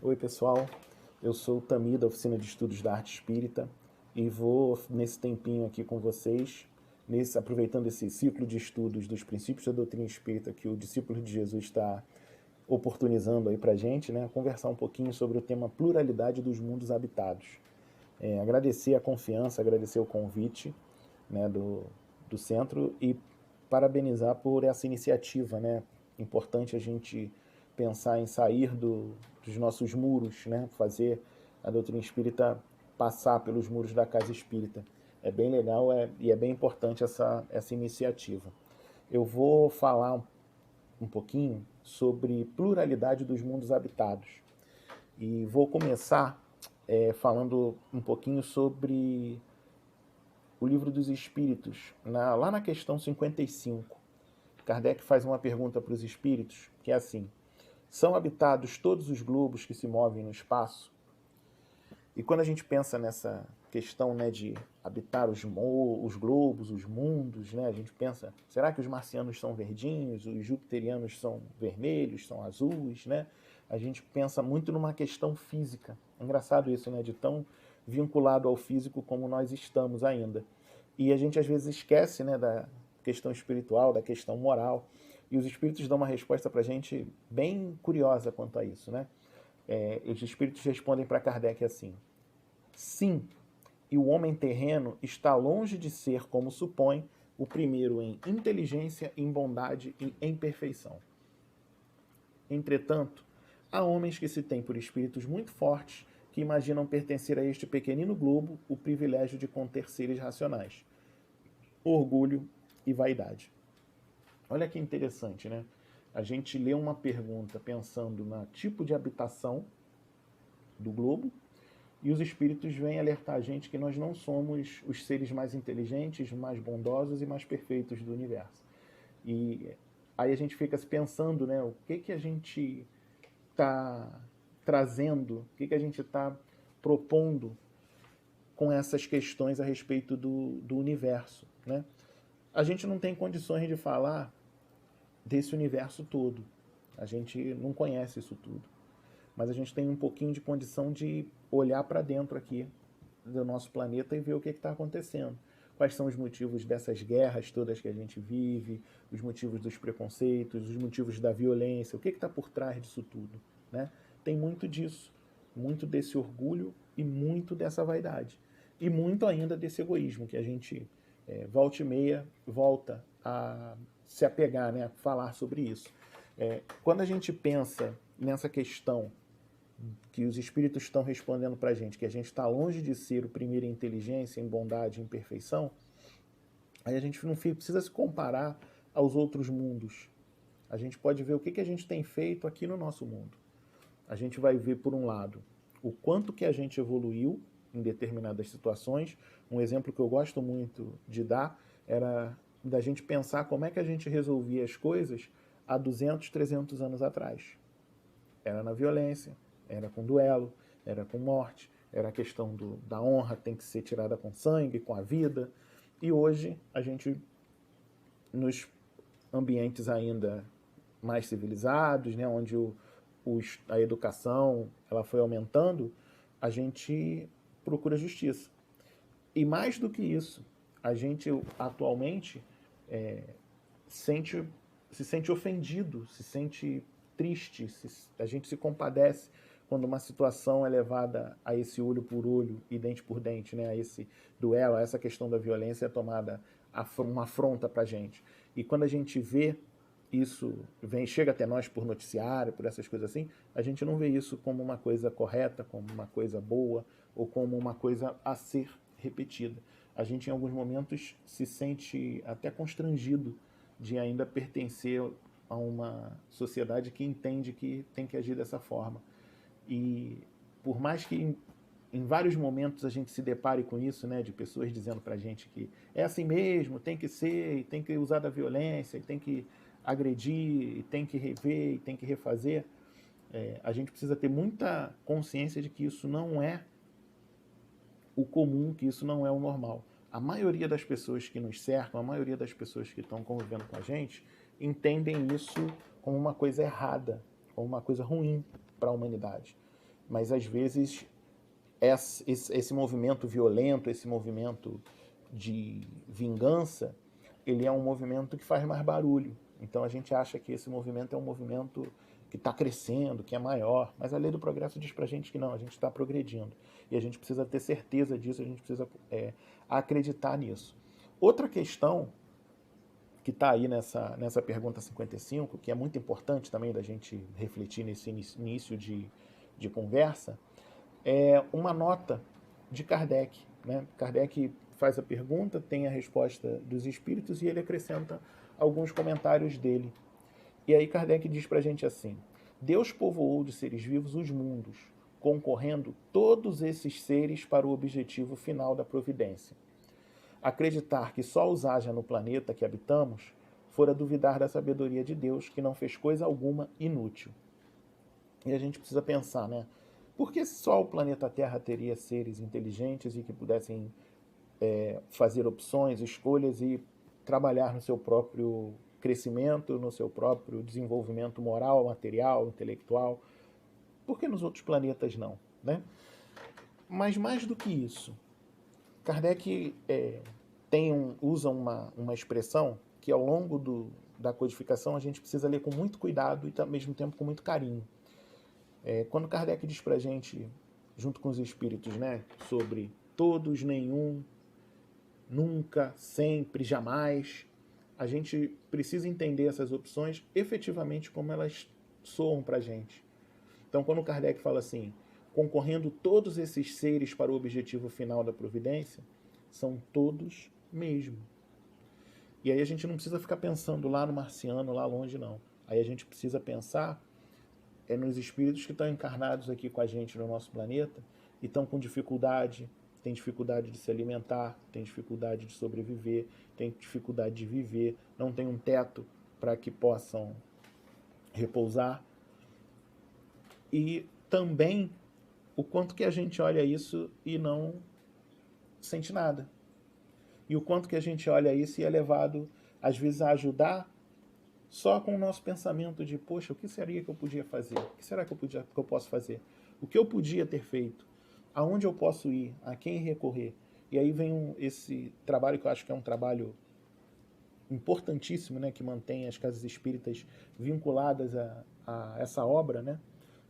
Oi pessoal, eu sou o Tami da Oficina de Estudos da Arte Espírita e vou nesse tempinho aqui com vocês, aproveitando esse ciclo de estudos dos princípios da doutrina espírita que o discípulo de Jesus está oportunizando aí pra gente, né, conversar um pouquinho sobre o tema pluralidade dos mundos habitados. Agradecer a confiança, agradecer o convite, né, do centro e parabenizar por essa iniciativa, né? Importante a gente pensar em sair dos nossos muros, né? Fazer a doutrina espírita passar pelos muros da casa espírita. É bem legal e é bem importante essa iniciativa. Eu vou falar um pouquinho sobre pluralidade dos mundos habitados. E vou começar falando um pouquinho sobre o Livro dos Espíritos. Lá na questão 55, Kardec faz uma pergunta para os espíritos, que é assim: são habitados todos os globos que se movem no espaço? E quando a gente pensa nessa questão, né, de habitar os globos, os mundos, né, a gente pensa, será que os marcianos são verdinhos, os jupiterianos são vermelhos, são azuis, né? A gente pensa muito numa questão física. É engraçado isso, né, de tão vinculado ao físico como nós estamos ainda. E a gente às vezes esquece, né, da questão espiritual, da questão moral. E os espíritos dão uma resposta para a gente bem curiosa quanto a isso, né? Os espíritos respondem para Kardec assim: sim, e o homem terreno está longe de ser, como supõe, o primeiro em inteligência, em bondade e em perfeição. Entretanto, há homens que se têm por espíritos muito fortes que imaginam pertencer a este pequenino globo o privilégio de conter seres racionais, orgulho e vaidade. Olha que interessante, né? A gente lê uma pergunta pensando no tipo de habitação do globo e os espíritos vêm alertar a gente que nós não somos os seres mais inteligentes, mais bondosos e mais perfeitos do universo. E aí a gente fica se pensando, né? O que a gente está trazendo, o que a gente está propondo com essas questões a respeito do universo, né? A gente não tem condições de falar desse universo todo. A gente não conhece isso tudo. Mas a gente tem um pouquinho de condição de olhar para dentro aqui do nosso planeta e ver o que está acontecendo. Quais são os motivos dessas guerras todas que a gente vive, os motivos dos preconceitos, os motivos da violência, o que está por trás disso tudo, né? Tem muito disso, muito desse orgulho e muito dessa vaidade. E muito ainda desse egoísmo que a gente, volta e meia, volta a se apegar, né, a falar sobre isso. Quando a gente pensa nessa questão que os espíritos estão respondendo para a gente, que a gente está longe de ser o primeiro em inteligência, em bondade, em perfeição, aí a gente não precisa se comparar aos outros mundos. A gente pode ver o que a gente tem feito aqui no nosso mundo. A gente vai ver, por um lado, o quanto que a gente evoluiu em determinadas situações. Um exemplo que eu gosto muito de dar era da gente pensar como é que a gente resolvia as coisas há 200, 300 anos atrás. Era na violência, era com duelo, era com morte, era a questão da honra tem que ser tirada com sangue, com a vida. E hoje, a gente, nos ambientes ainda mais civilizados, né, onde a educação ela foi aumentando, a gente procura justiça. E mais do que isso, a gente atualmente se sente ofendido, se sente triste, a gente se compadece quando uma situação é levada a esse olho por olho e dente por dente, né, a esse duelo, a essa questão da violência é tomada uma afronta para a gente. E quando a gente vê isso, chega até nós por noticiário, por essas coisas assim, a gente não vê isso como uma coisa correta, como uma coisa boa, ou como uma coisa a ser repetida. A gente, em alguns momentos, se sente até constrangido de ainda pertencer a uma sociedade que entende que tem que agir dessa forma. E por mais que em vários momentos a gente se depare com isso, né, de pessoas dizendo pra gente que é assim mesmo, tem que ser, tem que usar da violência, tem que agredir, tem que rever, tem que refazer, a gente precisa ter muita consciência de que isso não é o comum, que isso não é o normal. A maioria das pessoas que nos cercam, a maioria das pessoas que estão convivendo com a gente, entendem isso como uma coisa errada, como uma coisa ruim para a humanidade. mas às vezes esse movimento violento, esse movimento de vingança, ele é um movimento que faz mais barulho. Então a gente acha que esse movimento é um movimento que está crescendo, que é maior, mas a lei do progresso diz pra gente que não, a gente está progredindo. E a gente precisa ter certeza disso, a gente precisa acreditar nisso. Outra questão que está aí nessa pergunta 55, que é muito importante também da gente refletir nesse início de conversa, é uma nota de Kardec. Né? Kardec faz a pergunta, tem a resposta dos espíritos e ele acrescenta alguns comentários dele. E aí Kardec diz pra gente assim: Deus povoou de seres vivos os mundos, concorrendo todos esses seres para o objetivo final da providência. Acreditar que só os haja no planeta que habitamos fora duvidar da sabedoria de Deus, que não fez coisa alguma inútil. E a gente precisa pensar, né? Por que só o planeta Terra teria seres inteligentes e que pudessem fazer opções, escolhas e trabalhar no seu próprio crescimento, no seu próprio desenvolvimento moral, material, intelectual? Por que nos outros planetas não? Né? Mas mais do que isso, Kardec usa uma expressão que ao longo da codificação a gente precisa ler com muito cuidado e ao mesmo tempo com muito carinho. Quando Kardec diz pra gente, junto com os espíritos, né, sobre todos, nenhum, nunca, sempre, jamais, a gente precisa entender essas opções efetivamente como elas soam pra gente. Então, quando Kardec fala assim, concorrendo todos esses seres para o objetivo final da providência, são todos mesmo. E aí a gente não precisa ficar pensando lá no marciano, lá longe, não. Aí a gente precisa pensar nos espíritos que estão encarnados aqui com a gente no nosso planeta e estão com dificuldade, tem dificuldade de se alimentar, tem dificuldade de sobreviver, tem dificuldade de viver, não tem um teto para que possam repousar. E também o quanto que a gente olha isso e não sente nada. E o quanto que a gente olha isso e é levado, às vezes, a ajudar só com o nosso pensamento de, poxa, o que seria que eu podia fazer? O que será que eu posso fazer? O que eu podia ter feito? Aonde eu posso ir? A quem recorrer? E aí vem esse trabalho que eu acho que é um trabalho importantíssimo, né, que mantém as casas espíritas vinculadas a essa obra, né?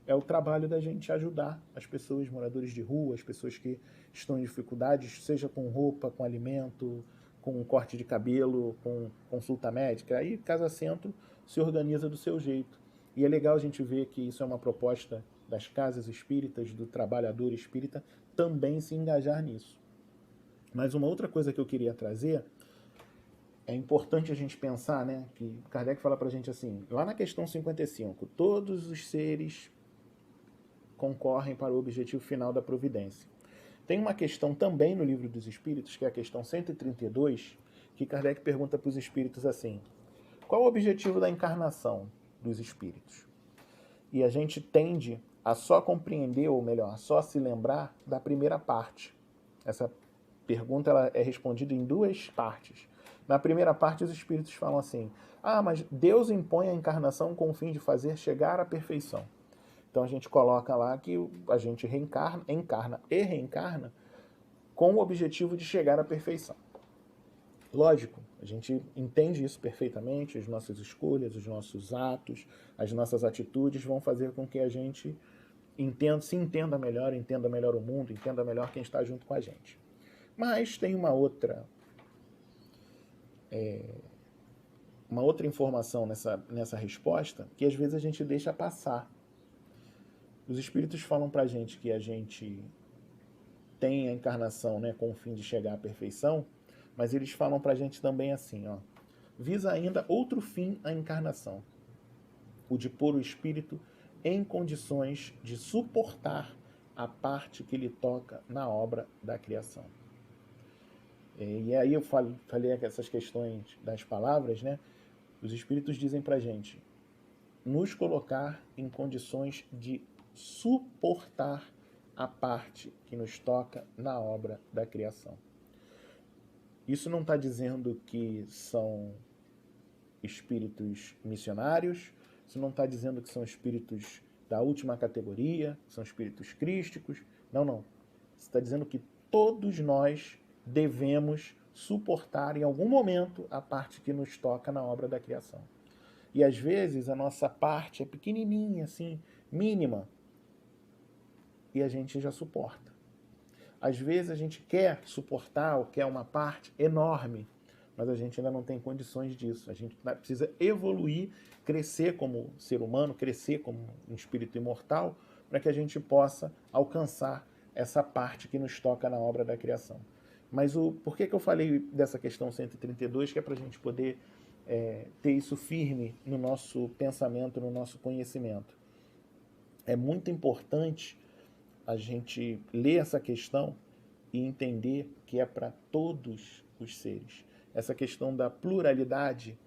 É o trabalho da gente ajudar as pessoas, moradores de rua, as pessoas que estão em dificuldades, seja com roupa, com alimento, com corte de cabelo, com consulta médica. Aí Casa Centro se organiza do seu jeito. E é legal a gente ver que isso é uma proposta das casas espíritas, do trabalhador espírita, também se engajar nisso. Mas uma outra coisa que eu queria trazer, é importante a gente pensar, né, que Kardec fala pra gente assim, lá na questão 55, todos os seres concorrem para o objetivo final da providência. Tem uma questão também no Livro dos Espíritos, que é a questão 132, que Kardec pergunta para os espíritos assim: qual o objetivo da encarnação dos espíritos? E a gente tende a só compreender, ou melhor, a só se lembrar da primeira parte. Essa pergunta ela é respondida em duas partes. Na primeira parte, os espíritos falam assim: mas Deus impõe a encarnação com o fim de fazer chegar à perfeição. Então a gente coloca lá que a gente encarna e reencarna com o objetivo de chegar à perfeição. Lógico, a gente entende isso perfeitamente, as nossas escolhas, os nossos atos, as nossas atitudes vão fazer com que a gente se entenda melhor o mundo, entenda melhor quem está junto com a gente. Mas tem uma outra informação nessa resposta que às vezes a gente deixa passar. Os espíritos falam pra gente que a gente tem a encarnação, né, com o fim de chegar à perfeição, mas eles falam pra gente também assim, ó, visa ainda outro fim à encarnação, o de pôr o espírito em condições de suportar a parte que lhe toca na obra da criação. E aí eu falei essas questões das palavras, né? Os espíritos dizem pra gente nos colocar em condições de suportar a parte que nos toca na obra da criação. Isso não está dizendo que são espíritos missionários, isso não está dizendo que são espíritos da última categoria, são espíritos crísticos. Não, não. Você está dizendo que todos nós devemos suportar em algum momento a parte que nos toca na obra da criação. E às vezes a nossa parte é pequenininha, assim, mínima, e a gente já suporta. Às vezes a gente quer suportar ou quer uma parte enorme, mas a gente ainda não tem condições disso. A gente precisa evoluir, crescer como ser humano, crescer como um espírito imortal, para que a gente possa alcançar essa parte que nos toca na obra da criação. Mas por que eu falei dessa questão 132, que é para a gente poder ter isso firme no nosso pensamento, no nosso conhecimento. É muito importante a gente ler essa questão e entender que é para todos os seres. Essa questão da pluralidade,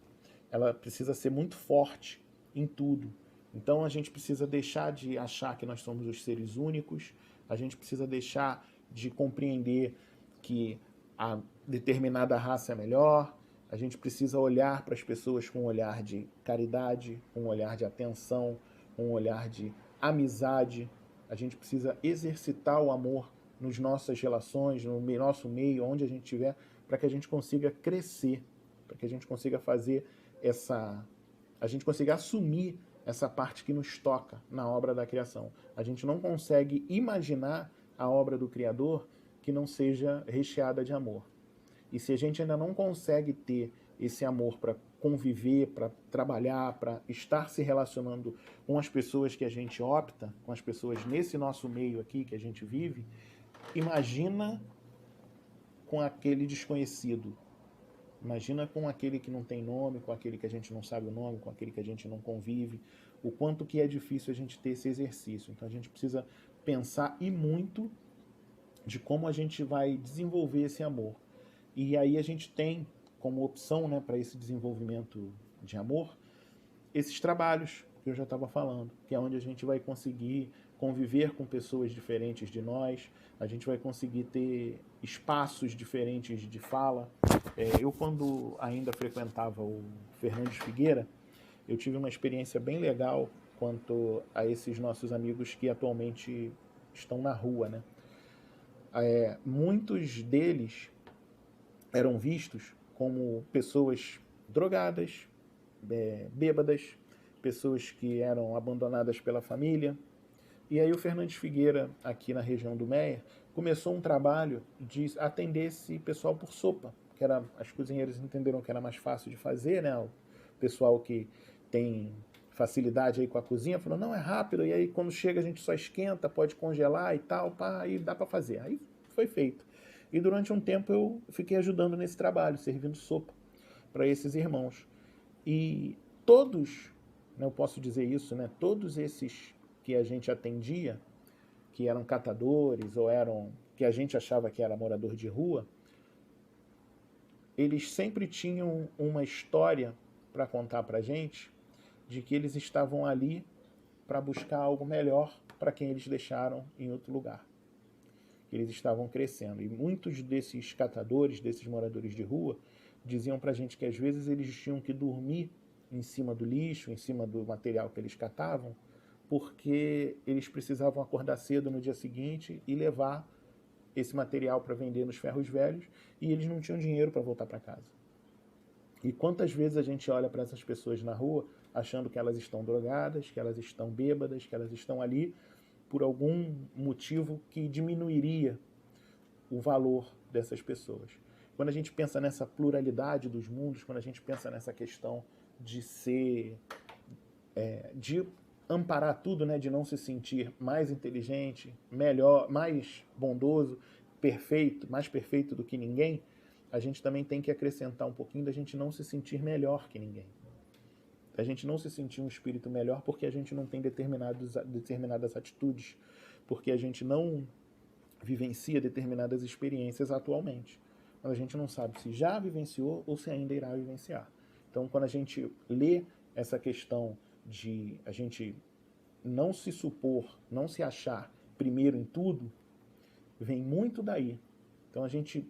ela precisa ser muito forte em tudo. Então a gente precisa deixar de achar que nós somos os seres únicos, a gente precisa deixar de compreender que a determinada raça é melhor, a gente precisa olhar para as pessoas com um olhar de caridade, com um olhar de atenção, com um olhar de amizade. A gente precisa exercitar o amor nas nossas relações, no nosso meio, onde a gente estiver, para que a gente consiga crescer, para que a gente consiga fazer a gente consiga assumir essa parte que nos toca na obra da criação. A gente não consegue imaginar a obra do Criador que não seja recheada de amor. E se a gente ainda não consegue ter esse amor para conviver, para trabalhar, para estar se relacionando com as pessoas que a gente opta, com as pessoas nesse nosso meio aqui que a gente vive, imagina com aquele desconhecido. Imagina com aquele que não tem nome, com aquele que a gente não sabe o nome, com aquele que a gente não convive, o quanto que é difícil a gente ter esse exercício. Então a gente precisa pensar e muito de como a gente vai desenvolver esse amor. E aí a gente tem como opção, né, para esse desenvolvimento de amor, esses trabalhos que eu já estava falando, que é onde a gente vai conseguir conviver com pessoas diferentes de nós, a gente vai conseguir ter espaços diferentes de fala. Eu, quando ainda frequentava o Fernandes Figueira, eu tive uma experiência bem legal quanto a esses nossos amigos que atualmente estão na rua, né? Muitos deles eram vistos como pessoas drogadas, bêbadas, pessoas que eram abandonadas pela família. E aí o Fernandes Figueira, aqui na região do Meia, começou um trabalho de atender esse pessoal por sopa, que era, as cozinheiras entenderam que era mais fácil de fazer, né? O pessoal que tem facilidade aí com a cozinha falou, não, é rápido, e aí quando chega a gente só esquenta, pode congelar e tal, pá, aí dá para fazer. Aí foi feito. E durante um tempo eu fiquei ajudando nesse trabalho, servindo sopa para esses irmãos. E todos, né, eu posso dizer isso, né, todos esses que a gente atendia, que eram catadores ou eram que a gente achava que era morador de rua, eles sempre tinham uma história para contar para a gente de que eles estavam ali para buscar algo melhor para quem eles deixaram em outro lugar. Eles estavam crescendo. E muitos desses catadores, desses moradores de rua, diziam para a gente que às vezes eles tinham que dormir em cima do lixo, em cima do material que eles catavam, porque eles precisavam acordar cedo no dia seguinte e levar esse material para vender nos ferros velhos, e eles não tinham dinheiro para voltar para casa. E quantas vezes a gente olha para essas pessoas na rua achando que elas estão drogadas, que elas estão bêbadas, que elas estão ali por algum motivo que diminuiria o valor dessas pessoas. Quando a gente pensa nessa pluralidade dos mundos, quando a gente pensa nessa questão de de amparar tudo, né, de não se sentir mais inteligente, melhor, mais bondoso, perfeito, mais perfeito do que ninguém, a gente também tem que acrescentar um pouquinho da gente não se sentir melhor que ninguém. A gente não se sentir um espírito melhor porque a gente não tem determinadas atitudes, porque a gente não vivencia determinadas experiências atualmente. Mas a gente não sabe se já vivenciou ou se ainda irá vivenciar. Então, quando a gente lê essa questão de a gente não se supor, não se achar primeiro em tudo, vem muito daí. Então, a gente,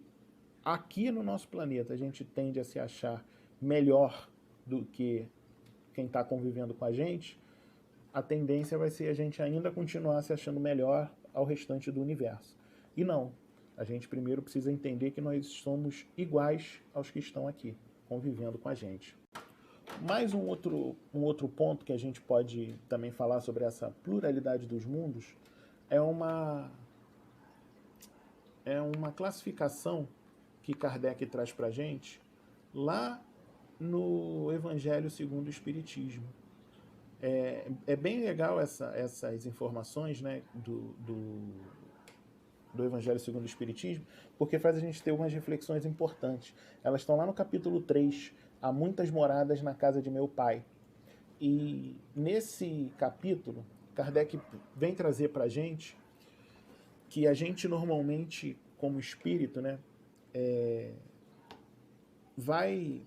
aqui no nosso planeta, a gente tende a se achar melhor do que quem está convivendo com a gente, a tendência vai ser a gente ainda continuar se achando melhor ao restante do universo. E não. A gente primeiro precisa entender que nós somos iguais aos que estão aqui, convivendo com a gente. Mais um outro ponto que a gente pode também falar sobre essa pluralidade dos mundos é uma classificação que Kardec traz para a gente lá no Evangelho segundo o Espiritismo. É bem legal essas informações, né, do Evangelho segundo o Espiritismo, porque faz a gente ter umas reflexões importantes. Elas estão lá no capítulo 3, Há muitas moradas na casa de meu pai. E nesse capítulo, Kardec vem trazer para a gente que a gente normalmente, como espírito, né, vai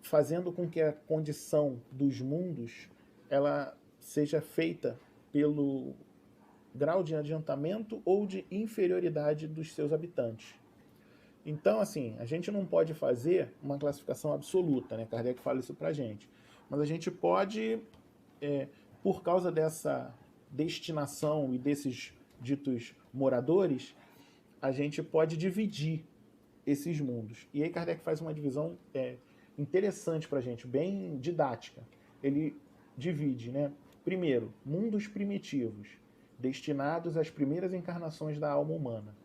fazendo com que a condição dos mundos ela seja feita pelo grau de adiantamento ou de inferioridade dos seus habitantes. Então, assim, a gente não pode fazer uma classificação absoluta, né? Kardec fala isso pra gente. Mas a gente pode, por causa dessa destinação e desses ditos moradores, a gente pode dividir esses mundos. E aí Kardec faz uma divisão interessante pra gente, bem didática. Ele divide, né? Primeiro, mundos primitivos, destinados às primeiras encarnações da alma humana.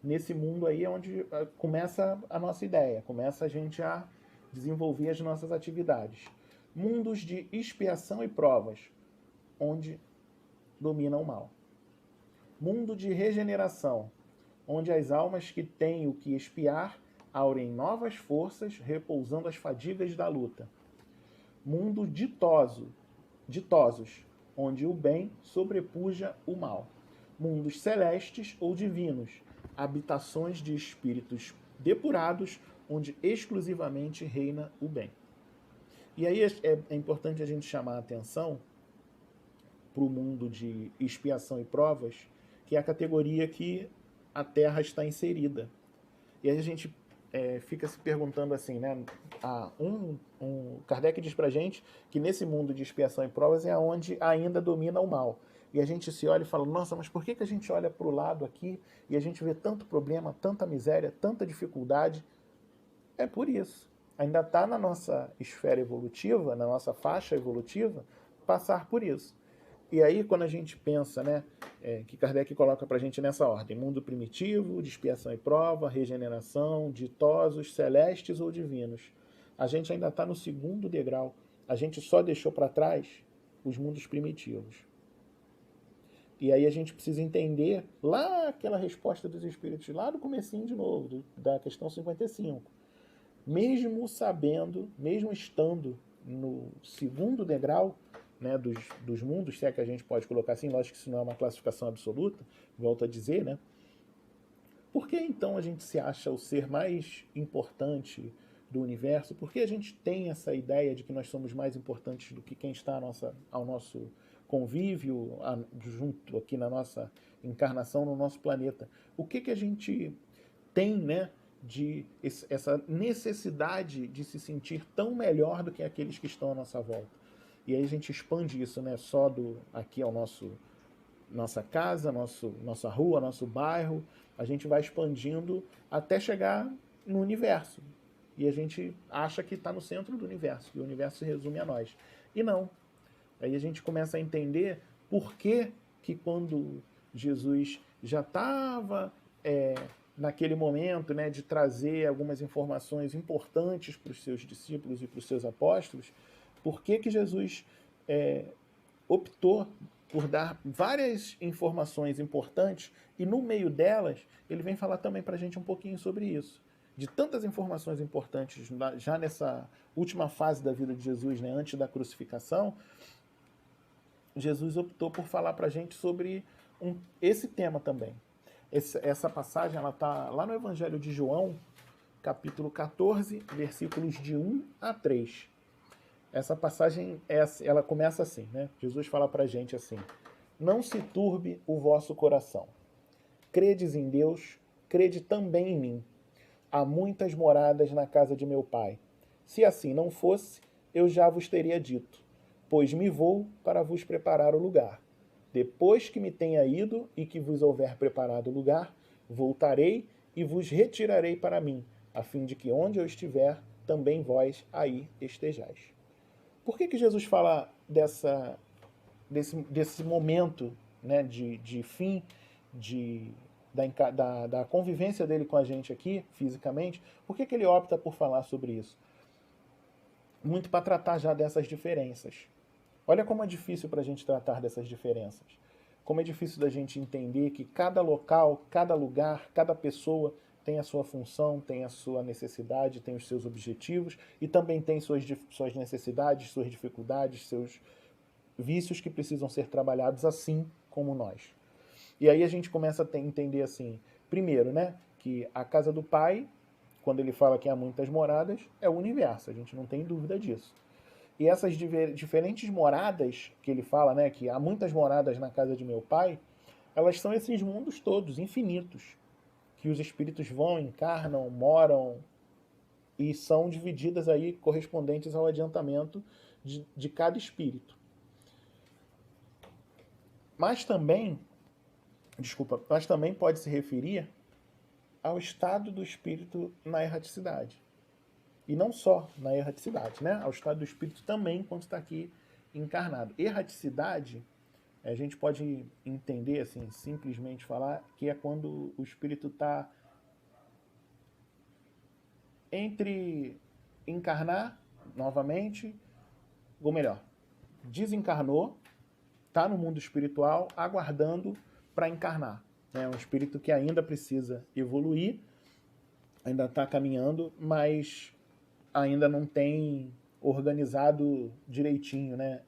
Nesse mundo aí é onde começa a nossa ideia, começa a gente a desenvolver as nossas atividades. Mundos de expiação e provas, onde domina o mal. Mundo de regeneração, onde as almas que têm o que expiar aurem novas forças, repousando as fadigas da luta. Mundo ditosos, onde o bem sobrepuja o mal. Mundos celestes ou divinos, habitações de espíritos depurados, onde exclusivamente reina o bem. E aí é importante a gente chamar a atenção para o mundo de expiação e provas, que é a categoria que a Terra está inserida. E aí a gente fica se perguntando assim, né? Kardec diz pra gente que nesse mundo de expiação e provas é onde ainda domina o mal. E a gente se olha e fala, nossa, mas por que a gente olha para o lado aqui e a gente vê tanto problema, tanta miséria, tanta dificuldade? É por isso. Ainda está na nossa esfera evolutiva, na nossa faixa evolutiva, passar por isso. E aí, quando a gente pensa, né, que Kardec coloca para a gente nessa ordem, mundo primitivo, de expiação e prova, regeneração, ditosos, celestes ou divinos, a gente ainda está no segundo degrau. A gente só deixou para trás os mundos primitivos. E aí a gente precisa entender lá aquela resposta dos espíritos, lá do comecinho de novo, da questão 55. Mesmo sabendo, mesmo estando no segundo degrau, né, dos mundos, se é que a gente pode colocar assim, lógico que isso não é uma classificação absoluta, volto a dizer, né? Por que então a gente se acha o ser mais importante do universo? Por que a gente tem essa ideia de que nós somos mais importantes do que quem está ao nosso convívio, junto aqui na nossa encarnação, no nosso planeta? O que a gente tem, né, de essa necessidade de se sentir tão melhor do que aqueles que estão à nossa volta? E aí a gente expande isso, né, só aqui ao nossa casa, nossa rua, nosso bairro, a gente vai expandindo até chegar no universo. E a gente acha que está no centro do universo, que o universo se resume a nós. E não. Aí a gente começa a entender por que quando Jesus já estava naquele momento, né, de trazer algumas informações importantes para os seus discípulos e para os seus apóstolos, por que Jesus optou por dar várias informações importantes e no meio delas ele vem falar também para a gente um pouquinho sobre isso. De tantas informações importantes já nessa última fase da vida de Jesus, né, antes da crucificação, Jesus optou por falar para a gente sobre esse tema também. Essa passagem ela está lá no Evangelho de João, capítulo 14, versículos de 1 a 3. Essa passagem, ela começa assim, né? Jesus fala para a gente assim, não se turbe o vosso coração. Credes em Deus, crede também em mim. Há muitas moradas na casa de meu pai. Se assim não fosse, eu já vos teria dito, pois me vou para vos preparar o lugar. Depois que me tenha ido e que vos houver preparado o lugar, voltarei e vos retirarei para mim, a fim de que onde eu estiver, também vós aí estejais. Por que Jesus fala desse momento, né, de fim da convivência dele com a gente aqui, fisicamente? Por que ele opta por falar sobre isso? Muito para tratar já dessas diferenças. Olha como é difícil para a gente tratar dessas diferenças. Como é difícil da gente entender que cada local, cada lugar, cada pessoa tem a sua função, tem a sua necessidade, tem os seus objetivos e também tem suas necessidades, suas dificuldades, seus vícios que precisam ser trabalhados assim como nós. E aí a gente começa a entender assim, primeiro, né, que a casa do Pai, quando ele fala que há muitas moradas, é o universo, a gente não tem dúvida disso. E essas diferentes moradas que ele fala, né, que há muitas moradas na casa de meu Pai, elas são esses mundos todos, infinitos, que os espíritos vão, encarnam, moram e são divididas aí correspondentes ao adiantamento de cada espírito. Mas também pode se referir ao estado do espírito na erraticidade. E não só na erraticidade, né? Ao estado do espírito também quando está aqui encarnado. Erraticidade, a gente pode entender, assim, simplesmente falar, que é quando o espírito está entre encarnar novamente, ou melhor, desencarnou, está no mundo espiritual, aguardando para encarnar. É um espírito que ainda precisa evoluir, ainda está caminhando, mas ainda não tem organizado direitinho, né,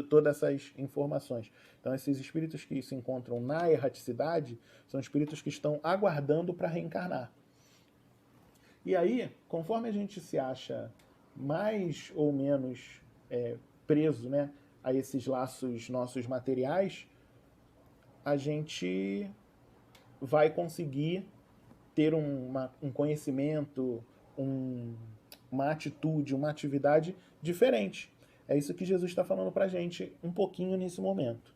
todas essas informações. Então, esses espíritos que se encontram na erraticidade são espíritos que estão aguardando para reencarnar. E aí, conforme a gente se acha mais ou menos preso, né, a esses laços nossos materiais, a gente vai conseguir ter um conhecimento, uma atitude, uma atividade diferente. É isso que Jesus está falando para a gente um pouquinho nesse momento.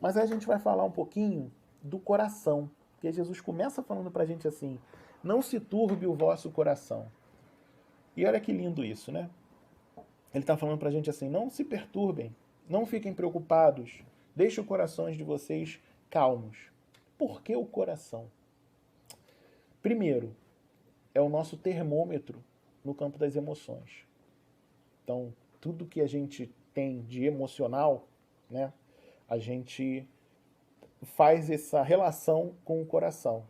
Mas aí a gente vai falar um pouquinho do coração, porque Jesus começa falando para a gente assim, não se turbe o vosso coração. E olha que lindo isso, né? Ele está falando para a gente assim, não se perturbem, não fiquem preocupados, deixem os corações de vocês calmos. Por que o coração? Primeiro, é o nosso termômetro no campo das emoções. Então, tudo que a gente tem de emocional, né, a gente faz essa relação com o coração.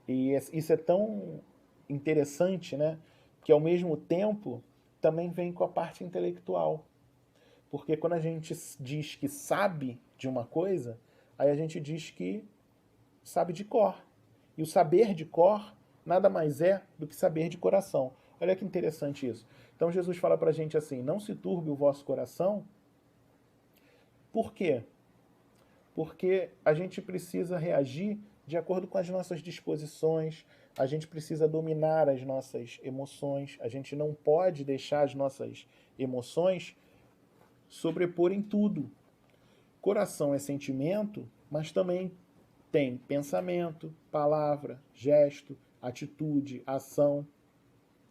E isso é tão interessante, né, que ao mesmo tempo também vem com a parte intelectual. Porque quando a gente diz que sabe de uma coisa, aí a gente diz que sabe de cor. E o saber de cor nada mais é do que saber de coração. Olha que interessante isso. Então Jesus fala pra gente assim, não se turbe o vosso coração. Por quê? Porque a gente precisa reagir de acordo com as nossas disposições, a gente precisa dominar as nossas emoções, a gente não pode deixar as nossas emoções sobreporem tudo. Coração é sentimento, mas também tem pensamento, palavra, gesto, atitude, ação.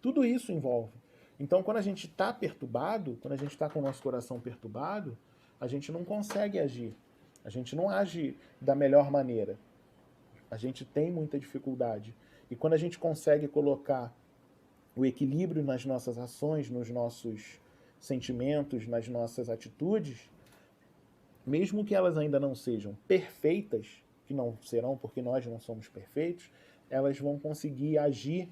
Tudo isso envolve. Então, quando a gente está perturbado, quando a gente está com o nosso coração perturbado, a gente não consegue agir. A gente não age da melhor maneira. A gente tem muita dificuldade. E quando a gente consegue colocar o equilíbrio nas nossas ações, nos nossos sentimentos, nas nossas atitudes, mesmo que elas ainda não sejam perfeitas, que não serão porque nós não somos perfeitos, elas vão conseguir agir,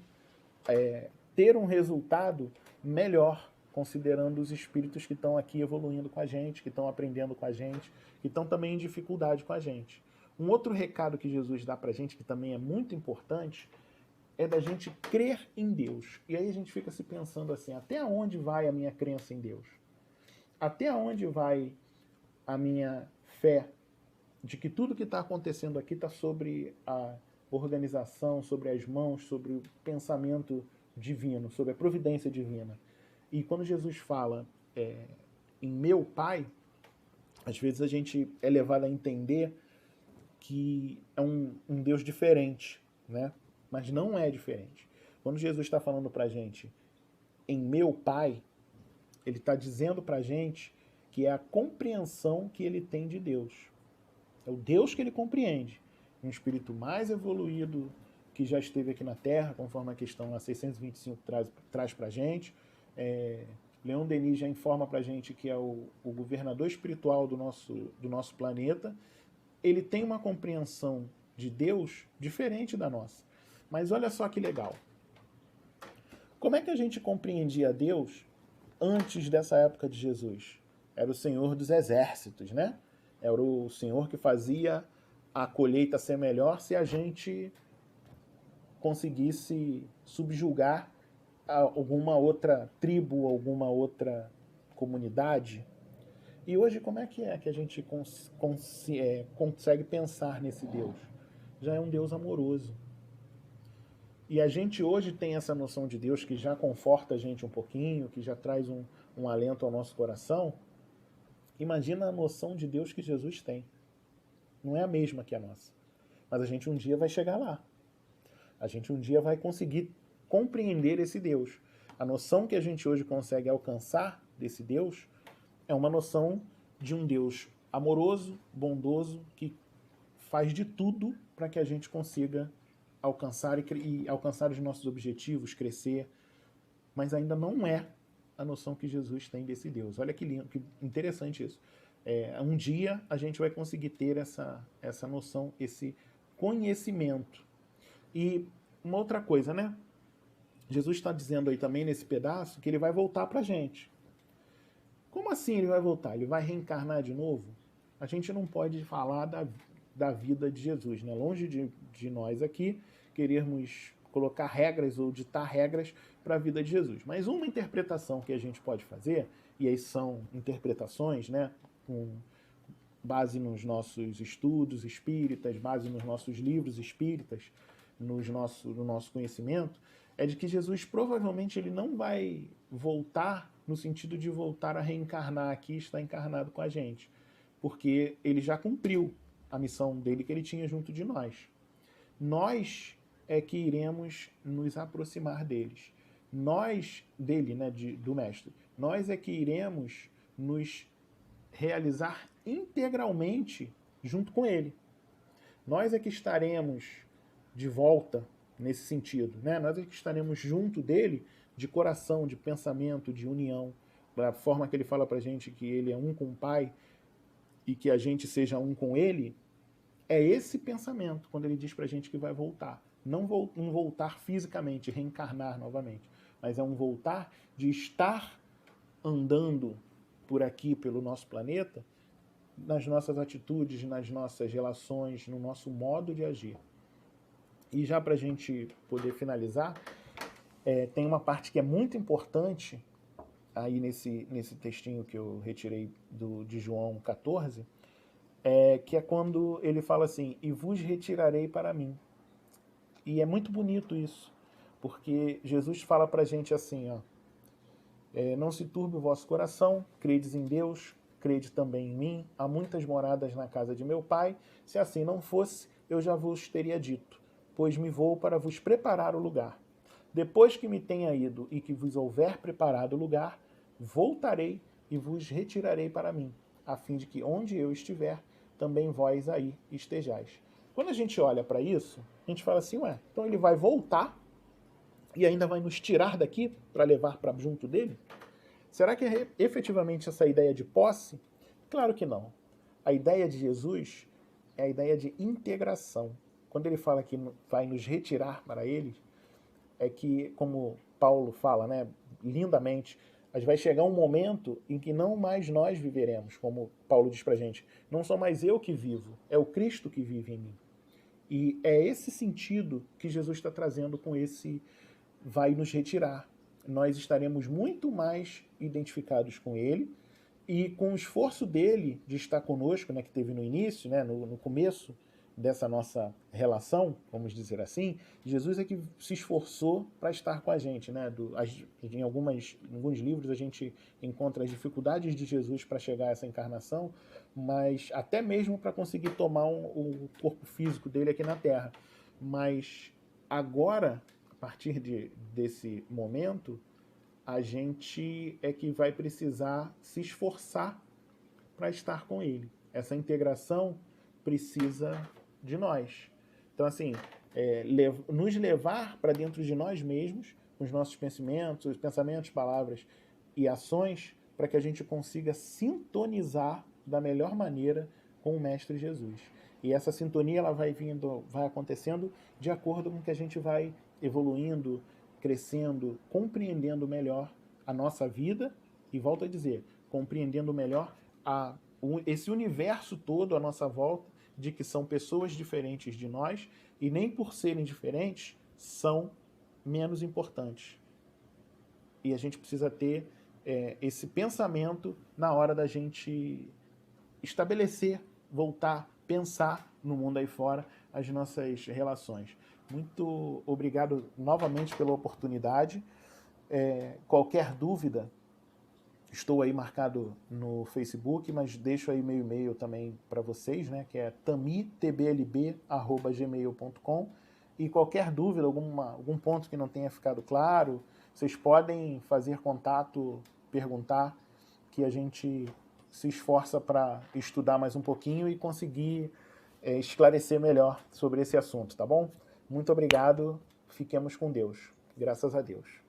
ter um resultado melhor, considerando os espíritos que estão aqui evoluindo com a gente, que estão aprendendo com a gente, que estão também em dificuldade com a gente. Um outro recado que Jesus dá pra gente, que também é muito importante, é da gente crer em Deus. E aí a gente fica se pensando assim, até onde vai a minha crença em Deus? Até onde vai a minha fé de que tudo que está acontecendo aqui está sobre a organização, sobre as mãos, sobre o pensamento divino, sobre a providência divina? E quando Jesus fala em meu Pai, às vezes a gente é levado a entender que é um Deus diferente, né? Mas não é diferente. Quando Jesus está falando para a gente em meu Pai, ele está dizendo para a gente que é a compreensão que ele tem de Deus. É o Deus que ele compreende. Um espírito mais evoluído que já esteve aqui na Terra, conforme a questão 625 traz para a gente. Leon Denis já informa para a gente que é o governador espiritual do nosso planeta. Ele tem uma compreensão de Deus diferente da nossa. Mas olha só que legal. Como é que a gente compreendia Deus antes dessa época de Jesus? Era o Senhor dos Exércitos, né? Era o Senhor que fazia a colheita ser melhor se a gente conseguisse subjugar alguma outra tribo, alguma outra comunidade. E hoje, como é que a gente consegue pensar nesse Deus? Já é um Deus amoroso. E a gente hoje tem essa noção de Deus que já conforta a gente um pouquinho, que já traz um alento ao nosso coração. Imagina a noção de Deus que Jesus tem. Não é a mesma que a nossa. Mas a gente um dia vai chegar lá. A gente um dia vai conseguir compreender esse Deus. A noção que a gente hoje consegue alcançar desse Deus é uma noção de um Deus amoroso, bondoso, que faz de tudo para que a gente consiga alcançar e alcançar os nossos objetivos, crescer. Mas ainda não é a noção que Jesus tem desse Deus. Olha que lindo, que interessante isso. Um dia a gente vai conseguir ter essa noção, esse conhecimento. E uma outra coisa, né? Jesus está dizendo aí também nesse pedaço que ele vai voltar para a gente. Como assim ele vai voltar? Ele vai reencarnar de novo? A gente não pode falar da vida de Jesus, né? Longe de nós aqui querermos colocar regras ou ditar regras para a vida de Jesus. Mas uma interpretação que a gente pode fazer, e aí são interpretações, né, com base nos nossos estudos espíritas, base nos nossos livros espíritas, no nosso conhecimento, é de que Jesus provavelmente ele não vai voltar no sentido de voltar a reencarnar aqui, estar encarnado com a gente, porque ele já cumpriu a missão dele que ele tinha junto de nós. Nós é que iremos nos aproximar dele, né, do Mestre. Nós é que iremos nos realizar integralmente junto com ele. Nós é que estaremos de volta nesse sentido, né? Nós é que estaremos junto dele de coração, de pensamento, de união, da forma que ele fala pra gente que ele é um com o Pai e que a gente seja um com ele. É esse pensamento quando ele diz pra gente que vai voltar. Não um voltar fisicamente, reencarnar novamente, mas é um voltar de estar andando por aqui, pelo nosso planeta, nas nossas atitudes, nas nossas relações, no nosso modo de agir. E já para a gente poder finalizar, tem uma parte que é muito importante aí nesse textinho que eu retirei de João 14, que é quando ele fala assim, e vos retirarei para mim. E é muito bonito isso, porque Jesus fala para a gente assim, ó, não se turbe o vosso coração, credes em Deus, crede também em mim, há muitas moradas na casa de meu Pai, se assim não fosse, eu já vos teria dito, pois me vou para vos preparar o lugar. Depois que me tenha ido e que vos houver preparado o lugar, voltarei e vos retirarei para mim, a fim de que onde eu estiver, também vós aí estejais. Quando a gente olha para isso, a gente fala assim, ué, então ele vai voltar e ainda vai nos tirar daqui para levar para junto dele? Será que é efetivamente essa ideia de posse? Claro que não. A ideia de Jesus é a ideia de integração. Quando ele fala que vai nos retirar para ele, é que, como Paulo fala, né, lindamente, vai chegar um momento em que não mais nós viveremos, como Paulo diz pra gente. Não sou mais eu que vivo, é o Cristo que vive em mim. E é esse sentido que Jesus está trazendo com esse vai nos retirar. Nós estaremos muito mais identificados com ele e com o esforço dele de estar conosco, né, que teve no início, né, no começo, dessa nossa relação, vamos dizer assim, Jesus é que se esforçou para estar com a gente, né? Em alguns livros a gente encontra as dificuldades de Jesus para chegar a essa encarnação, mas até mesmo para conseguir tomar o corpo físico dele aqui na Terra. Mas agora, a partir desse momento, a gente é que vai precisar se esforçar para estar com ele. Essa integração precisa de nós. Então, assim, nos levar para dentro de nós mesmos, os nossos pensamentos, palavras e ações, para que a gente consiga sintonizar da melhor maneira com o Mestre Jesus. E essa sintonia ela vai acontecendo de acordo com que a gente vai evoluindo, crescendo, compreendendo melhor a nossa vida e, volto a dizer, compreendendo melhor esse universo todo à nossa volta, de que são pessoas diferentes de nós e nem por serem diferentes são menos importantes. E a gente precisa ter esse pensamento na hora da gente estabelecer, voltar, pensar no mundo aí fora, as nossas relações. Muito obrigado novamente pela oportunidade. Qualquer dúvida, estou aí marcado no Facebook, mas deixo aí meu e-mail também para vocês, né, que é tamitblb@gmail.com. E qualquer dúvida, algum ponto que não tenha ficado claro, vocês podem fazer contato, perguntar, que a gente se esforça para estudar mais um pouquinho e conseguir esclarecer melhor sobre esse assunto, tá bom? Muito obrigado, fiquemos com Deus. Graças a Deus.